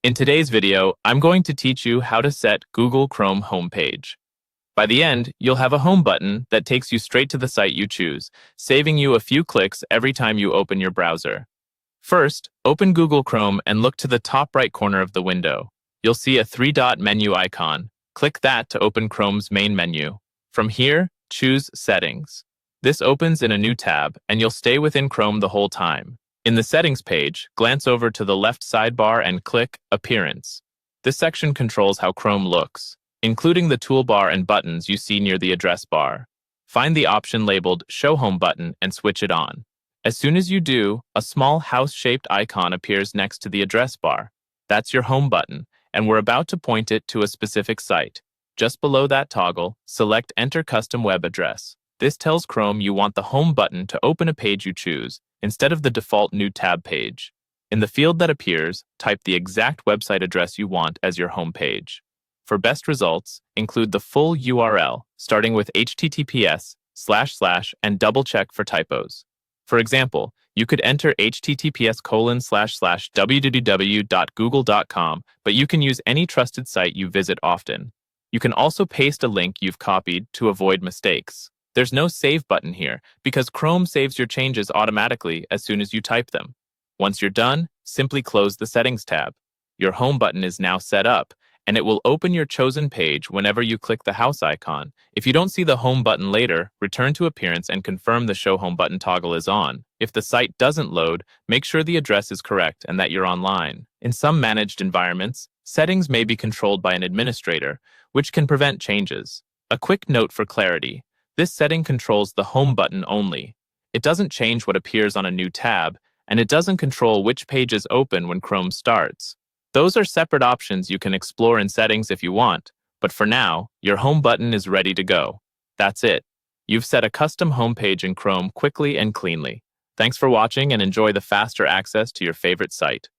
In today's video, I'm going to teach you how to set Google Chrome homepage. By the end, you'll have a home button that takes you straight to the site you choose, saving you a few clicks every time you open your browser. First, open Google Chrome and look to the top right corner of the window. You'll see a three-dot menu icon. Click that to open Chrome's main menu. From here, choose Settings. This opens in a new tab, and you'll stay within Chrome the whole time. In the Settings page, glance over to the left sidebar and click Appearance. This section controls how Chrome looks, including the toolbar and buttons you see near the address bar. Find the option labeled Show Home button and switch it on. As soon as you do, a small house-shaped icon appears next to the address bar. That's your home button, and we're about to point it to a specific site. Just below that toggle, select Enter Custom Web Address. This tells Chrome you want the home button to open a page you choose, instead of the default new tab page. In the field that appears, type the exact website address you want as your home page. For best results, include the full URL, starting with https:// and double-check for typos. For example, you could enter https://www.google.com, but you can use any trusted site you visit often. You can also paste a link you've copied to avoid mistakes. There's no Save button here because Chrome saves your changes automatically as soon as you type them. Once you're done, simply close the Settings tab. Your home button is now set up, and it will open your chosen page whenever you click the house icon. If you don't see the home button later, return to Appearance and confirm the Show Home button toggle is on. If the site doesn't load, make sure the address is correct and that you're online. In some managed environments, settings may be controlled by an administrator, which can prevent changes. A quick note for clarity. This setting controls the home button only. It doesn't change what appears on a new tab, and it doesn't control which pages open when Chrome starts. Those are separate options you can explore in settings if you want, but for now, your home button is ready to go. That's it. You've set a custom homepage in Chrome quickly and cleanly. Thanks for watching and enjoy the faster access to your favorite site.